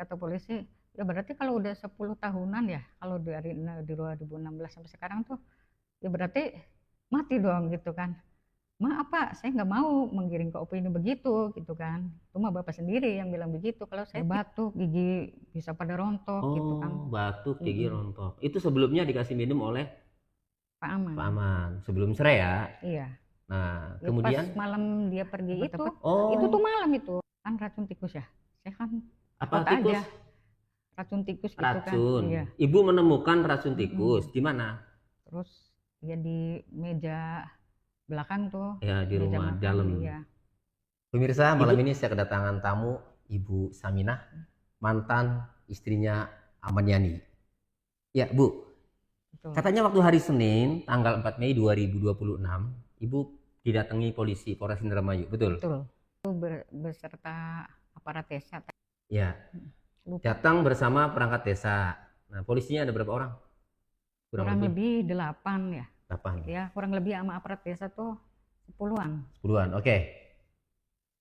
kata polisi, ya berarti kalau udah 10 tahunan ya, kalau dari 2016 sampai sekarang tuh, ya berarti mati dong gitu kan. Maaf Pak, saya nggak mau menggiring ke opini begitu gitu kan. Itu mah Bapak sendiri yang bilang begitu. Kalau saya batuk, gigi bisa pada rontok gitu kan. Oh, batuk, gigi Mm-mm. rontok. Itu sebelumnya dikasih minum oleh Pak Pak Aman. Aman, sebelum cerai ya. Iya. Nah, Ya pas kemudian malam dia pergi itu tuh oh, malam itu kan racun tikus ya. Saya kan apa takut tikus? aja racun tikus gitu kan. Racun. Iya. Ibu menemukan racun tikus Mm-mm. di mana? Terus ya di meja belakang tuh, Ya, di meja rumah makan. dalam. Iya. Pemirsa, malam ini saya kedatangan tamu Ibu Saminah, mantan istrinya Ahmad Yani. Ya, Bu. Betul. Katanya waktu hari Senin, tanggal 4 Mei 2026, Ibu didatangi polisi Polres Indramayu, betul? Betul. Itu beserta aparat desa. Ya, Lupa. datang bersama perangkat desa. Nah, polisinya ada berapa orang? Kurang lebih 8 ya. 8. Ya, kurang lebih sama aparat desa tuh 10-an. 10-an, oke.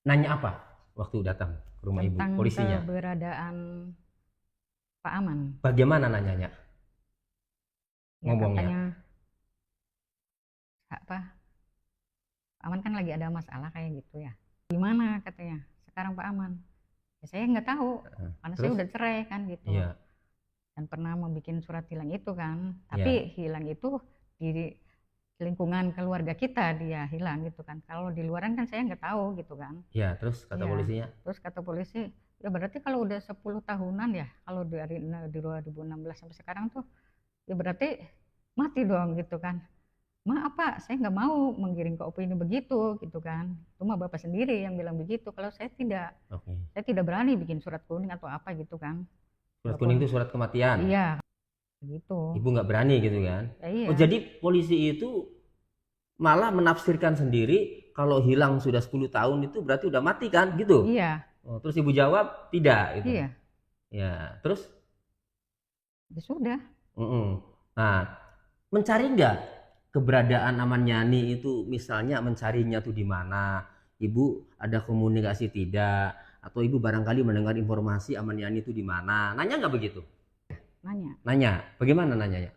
Nanya apa waktu datang ke rumah Ibu, Tentang polisinya? keberadaan Pak Aman. Bagaimana nanyanya? Ya Ngomongnya? katanya apa? Pak Aman kan lagi ada masalah kayak gitu ya. Gimana katanya? Sekarang Pak Aman. Ya saya nggak tahu. Karena saya Terus? udah cerai kan gitu. Iya, Dan pernah membuat surat hilang itu kan. iya. Tapi hilang itu di lingkungan keluarga kita dia hilang gitu kan. Kalau di luaran kan saya nggak tahu gitu kan. Ya, terus kata Iya. polisinya? Terus kata polisi, ya berarti kalau udah 10 tahunan ya, kalau dari 2016 sampai sekarang tuh, ya berarti mati dong gitu kan. Maaf Pak, saya nggak mau menggiring ke opini begitu gitu kan. Itu mah Bapak sendiri yang bilang begitu. Kalau saya tidak, Oke. saya tidak berani bikin surat kuning atau apa gitu kan. Surat kuning Walaupun itu surat kematian. iya gitu. Ibu nggak berani gitu kan? Ya Oh, iya, jadi polisi itu malah menafsirkan sendiri kalau hilang sudah 10 tahun itu berarti udah mati kan gitu. iya, Oh, terus Ibu jawab tidak gitu. iya. Ya, terus Ya sudah. Nah, mencari nggak keberadaan Aman Yani itu, misalnya mencarinya tuh di mana? Ibu ada komunikasi tidak? Atau Ibu barangkali mendengar informasi Aman Yani itu di mana? Nanya nggak begitu? Nanya. Nanya. Bagaimana nanyanya?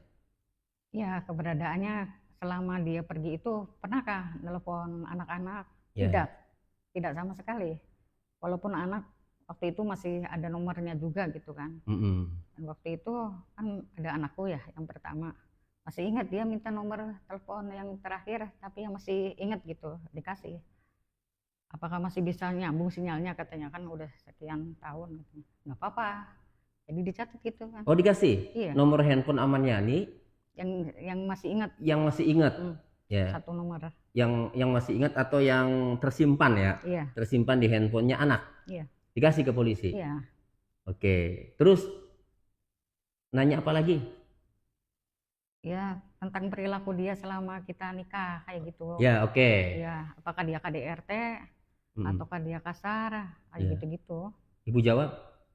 Ya keberadaannya selama dia pergi itu pernahkah nelpon anak-anak? Ya. Tidak, tidak sama sekali. Walaupun anak waktu itu masih ada nomornya juga gitu kan. Dan waktu itu kan ada anakku ya yang pertama. Masih ingat dia minta nomor telepon yang terakhir, tapi yang masih ingat gitu, dikasih. Apakah masih bisa nyambung sinyalnya katanya kan udah sekian tahun katanya. Nggak apa-apa. Jadi dicatat gitu kan. Oh, dikasih Iya. nomor handphone Aman Yani Yang masih ingat. yang masih ingat. Ya. Satu nomor. Yang masih ingat atau yang tersimpan ya? Iya. Tersimpan di handphonenya anak. Iya. Dikasih ke polisi. Iya. Oke. Terus nanya apa lagi? Ya tentang perilaku dia selama kita nikah kayak gitu. Ya, oke. Ya apakah dia KDRT ataukah dia kasar kayak Ya. gitu-gitu. Ibu jawab?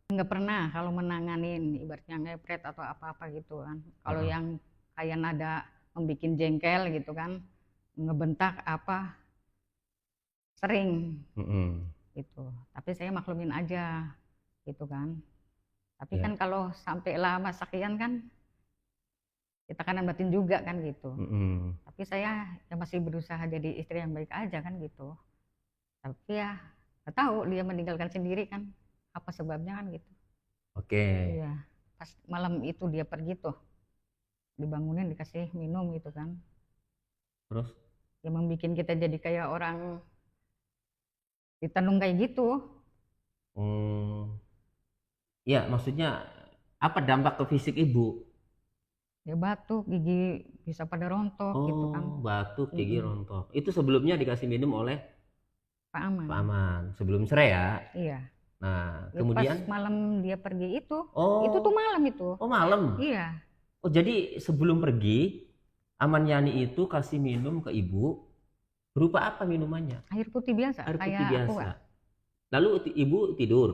Nggak pernah kalau menanganin ibaratnya ngepret atau apa-apa gitu kan. Kalau yang kayak nada membikin jengkel gitu kan, ngebentak apa, sering gitu. Tapi saya maklumin aja gitu kan. Tapi Ya. kan kalau sampai lama sekian kan kita kanan batin juga kan gitu. Tapi saya ya masih berusaha jadi istri yang baik aja kan gitu. Tapi ya nggak tahu dia meninggalkan sendiri kan, apa sebabnya kan gitu. Oke. Iya, pas malam itu dia pergi tuh, dibangunin dikasih minum gitu kan. Terus? Ya membuat kita jadi kayak orang ditenung kayak gitu. Ya, maksudnya apa dampak ke fisik Ibu? Ya batuk, gigi bisa pada rontok gitu kan. Oh, batuk, gigi rontok. Itu sebelumnya dikasih minum oleh Pak Aman. Pak Aman, sebelum cerai ya? Iya. Nah, Ya kemudian? pas malam dia pergi itu tuh malam itu. Oh, malam? Iya. Oh, jadi sebelum pergi, Aman Yani itu kasih minum ke Ibu, berupa apa minumannya? Air putih biasa, Air putih kayak biasa. aqua. Lalu Ibu tidur?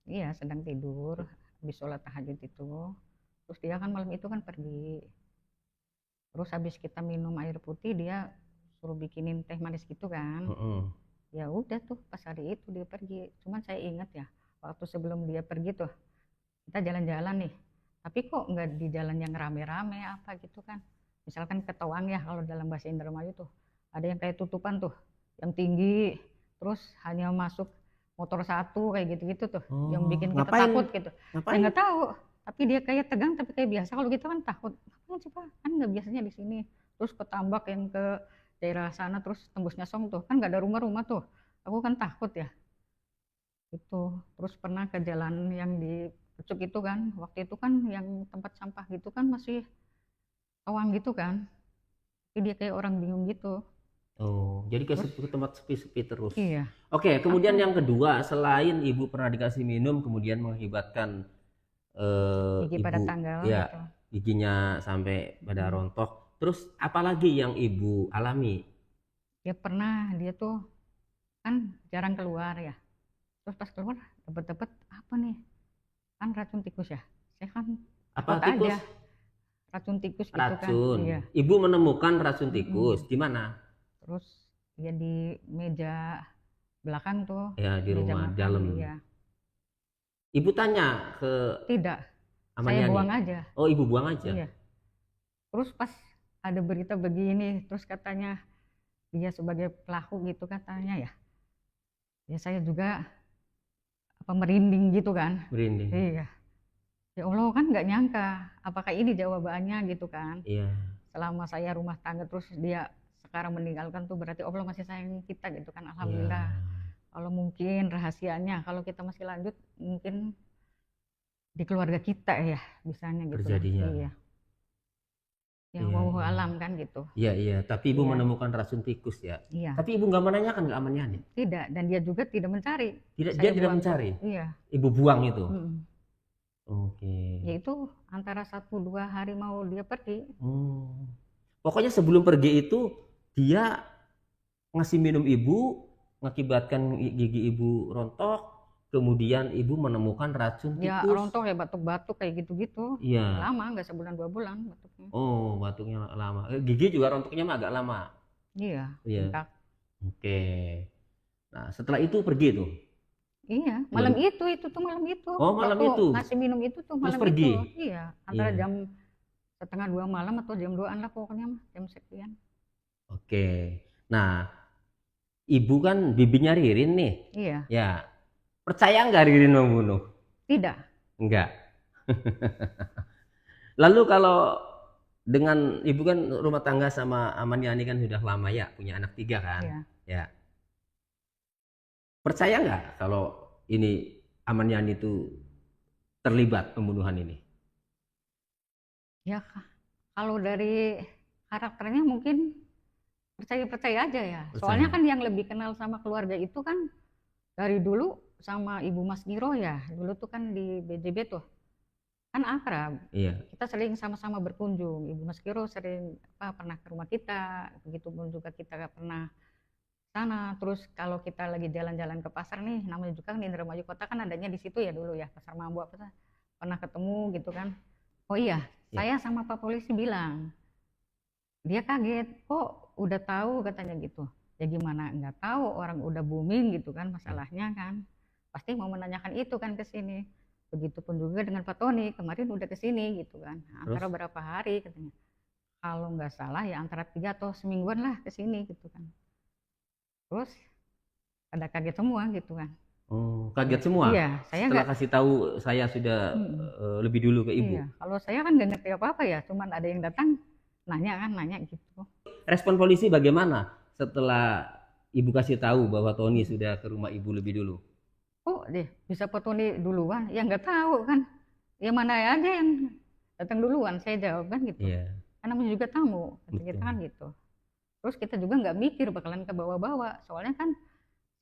Iya, sedang tidur, habis sholat tahajud itu. Terus dia kan malam itu kan pergi. Terus habis kita minum air putih, dia suruh bikinin teh manis gitu kan. Ya udah tuh pas hari itu dia pergi. Cuman saya ingat ya, waktu sebelum dia pergi tuh, kita jalan-jalan nih, tapi kok nggak di jalan yang rame-rame apa gitu kan. Misalkan ketawang ya, kalau dalam bahasa Indramayu tuh ada yang kayak tutupan tuh, yang tinggi, terus hanya masuk motor satu kayak gitu-gitu tuh, yang Oh, bikin kita ngapain? takut gitu. Saya Ngapain? nggak tahu, tapi dia kayak tegang tapi kayak biasa. Kalau kita kan takut, ngapain sih Pak? Kan nggak biasanya di sini. Terus ke Tambak yang ke daerah sana, terus tembus Nyasong tuh, kan nggak ada rumah-rumah tuh. Aku kan takut ya. Itu. Terus pernah ke jalan yang di Pucuk itu kan, waktu itu kan yang tempat sampah gitu kan masih awang gitu kan. Tapi dia kayak orang bingung gitu. Oh, jadi ke Terus tempat sepi-sepi terus. iya, Oke, kemudian apa? yang kedua, selain ibu pernah dikasih minum, kemudian mengakibatkan Gigi pada ibu tanggal ya gitu. giginya sampai pada Hmm. rontok. Terus apalagi yang ibu alami? Dia pernah, dia tuh kan jarang keluar ya. Terus pas keluar dapat apa nih? Kan racun tikus ya. Saya kan takut Apa tikus? aja racun tikus gitu kan. Racun. Iya. Ibu menemukan racun tikus Mm-mm. di mana? Terus ya di meja belakang tuh, Ya, di meja rumah makan. dalam. Iya. Ibu tanya ke Tidak, saya amannya nih. buang aja. Oh, ibu buang aja. Iya. Terus pas ada berita begini, terus katanya dia sebagai pelaku gitu katanya ya. Ya saya juga apa merinding gitu kan. Merinding. Iya. Ya Allah, kan nggak nyangka apakah ini jawabannya gitu kan. Iya. Selama saya rumah tangga terus dia sekarang meninggalkan tuh berarti Allah masih sayang kita gitu kan. Iya. Alhamdulillah. Kalau mungkin rahasianya kalau kita masih lanjut mungkin di keluarga kita ya bisanya gitu kan. Terjadinya. Iya. Ya Iya, wallahu iya. alam kan gitu. Iya, iya. Tapi ibu Iya. menemukan racun tikus ya. Iya. Tapi ibu nggak menanyakan ke amannya nih. Tidak, dan dia juga tidak mencari. Tidak, Saya dia tidak buang tuh. mencari. Iya. Ibu buang itu. Mm-mm. Oke. Ya itu antara 1-2 hari mau dia pergi. Pokoknya sebelum pergi itu dia ngasih minum ibu, mengakibatkan gigi ibu rontok, kemudian ibu menemukan racun Ya tikus. rontok ya batuk-batuk kayak gitu-gitu. Iya. Lama, nggak 1-2 bulan batuknya. Oh, batuknya lama. Gigi juga rontoknya mah agak lama. Iya. Iya. Bengkak. Oke. Nah, setelah itu pergi tuh. Iya, malam itu tuh malam itu. Oh, malam Waktu itu. ngasih minum itu tuh Terus malam pergi. itu. Iya, antara Iya. jam 1:30 malam atau jam 2-an lah pokoknya mah, jam sekian. Oke. Nah, ibu kan bibinya Ririn nih. Iya. Ya. Percaya nggak Ririn membunuh? Tidak. Enggak. Lalu kalau dengan ibu kan rumah tangga sama Aman Yani kan sudah lama ya, punya anak 3 kan? Iya. Ya. Percaya nggak kalau ini Aman Yani itu terlibat pembunuhan ini? Ya, kalau dari karakternya mungkin percaya-percaya aja ya. Percaya. Soalnya kan yang lebih kenal sama keluarga itu kan dari dulu sama Ibu Mas Giro ya. Dulu tuh kan di BJB tuh. Kan akrab. Iya. Kita sering sama-sama berkunjung. Ibu Mas Giro sering pernah ke rumah kita. Begitupun juga kita pernah sana. Terus kalau kita lagi jalan-jalan ke pasar nih, namanya juga kan Indramayu Kota kan adanya di situ ya dulu ya, Pasar Mambo apa pernah ketemu gitu kan. Oh iya, Ya. saya sama Pak Polisi bilang, dia kaget, kok udah tahu katanya gitu. Ya gimana nggak tahu, orang udah booming gitu kan masalahnya kan. Pasti mau menanyakan itu kan ke sini. Begitupun juga dengan Pak Tony, kemarin udah ke sini gitu kan. Antara berapa hari katanya. Kalau nggak salah ya antara 3 atau semingguan lah ke sini gitu kan. Terus ada kaget semua gitu kan. Oh, kaget semua? Iya, saya setelah nggak kasih tahu saya sudah lebih dulu ke ibu. Iya, kalau saya kan nggak ngerti apa-apa ya, cuman ada yang datang nanya gitu. Respon polisi bagaimana setelah ibu kasih tahu bahwa Tony sudah ke rumah ibu lebih dulu? Kok deh bisa Pak Tony duluan? Ya nggak tahu kan. Ya mana aja yang datang duluan, saya jawab kan gitu. Iya. Karena juga tamu, Betul. kita kan gitu. Terus kita juga nggak mikir bakalan ke bawah-bawah, soalnya kan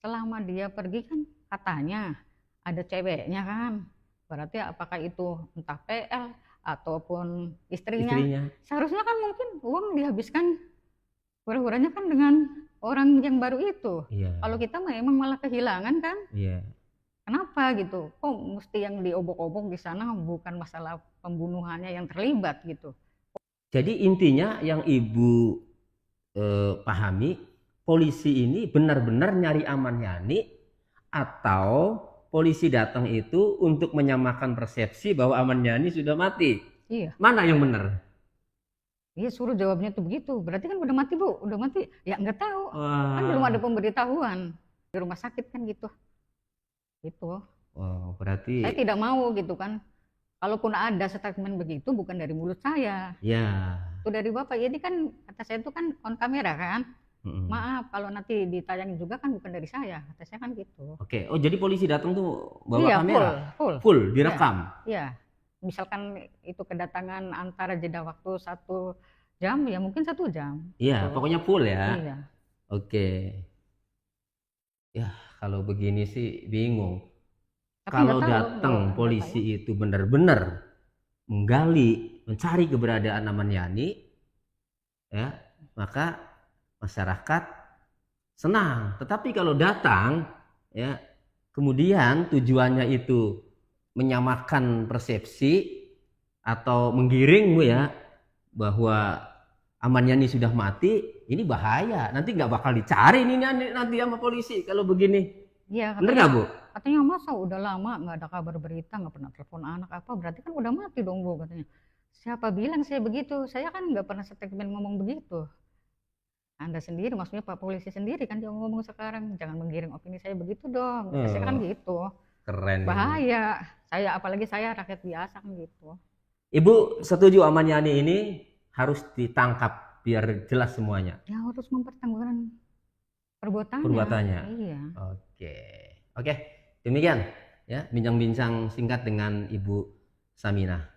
selama dia pergi kan katanya ada ceweknya kan. Berarti apakah itu entah PL ataupun istrinya. Seharusnya kan mungkin uang dihabiskan hura-huranya kan dengan orang yang baru itu. Iya. Kalau kita memang malah kehilangan kan. Iya. Kenapa gitu? Kok mesti yang diobok-obok di sana bukan masalah pembunuhannya yang terlibat gitu. Jadi intinya yang ibu pahami, polisi ini benar-benar nyari Aman Yani atau polisi datang itu untuk menyamakan persepsi bahwa Ahmad Yani sudah mati. Iya. Mana yang benar? Iya, suruh jawabnya tuh begitu. Berarti kan udah mati, Bu. Udah mati. Ya nggak tahu. Kan belum ada pemberitahuan di rumah sakit kan gitu. Gitu. Oh, berarti saya tidak mau gitu kan. Kalaupun ada statement begitu bukan dari mulut saya. ya. Itu dari Bapak. Ini kan kata saya itu kan on kamera kan. Maaf kalau nanti ditayangin juga kan bukan dari saya. Kata saya kan gitu. Oke. Oh, jadi polisi datang tuh bawa Iya, kamera. Full direkam. Iya. Misalkan itu kedatangan antara jeda waktu 1 jam ya mungkin 1 jam. Iya, pokoknya full ya. Iya. Oke. Ya, kalau begini sih bingung. Tapi Kalau nggak tahu, datang polisi itu benar-benar menggali, mencari keberadaan Ahmad Yani, ya, maka masyarakat senang. Tetapi kalau datang, ya, kemudian tujuannya itu menyamakan persepsi atau menggiring, Bu, ya, bahwa Ahmad Yani sudah mati, ini bahaya. Nanti nggak bakal dicari nih nanti sama polisi kalau begini. Iya, bener nggak, Bu? Katanya masa udah lama nggak ada kabar berita, nggak pernah telepon anak apa, berarti kan udah mati dong, Bu, katanya. Siapa bilang saya begitu? Saya kan nggak pernah statement ngomong begitu. Anda sendiri, maksudnya Pak Polisi sendiri kan yang ngomong sekarang, jangan menggiring opini saya begitu dong. Saya kan gitu. Keren. Bahaya. Saya apalagi saya rakyat biasa kan gitu. Ibu setuju Ahmad Yani ini harus ditangkap biar jelas semuanya? Ya harus mempertanggungjawabkan perbuatannya. Iya. Oke. Demikian ya bincang-bincang singkat dengan Ibu Saminah.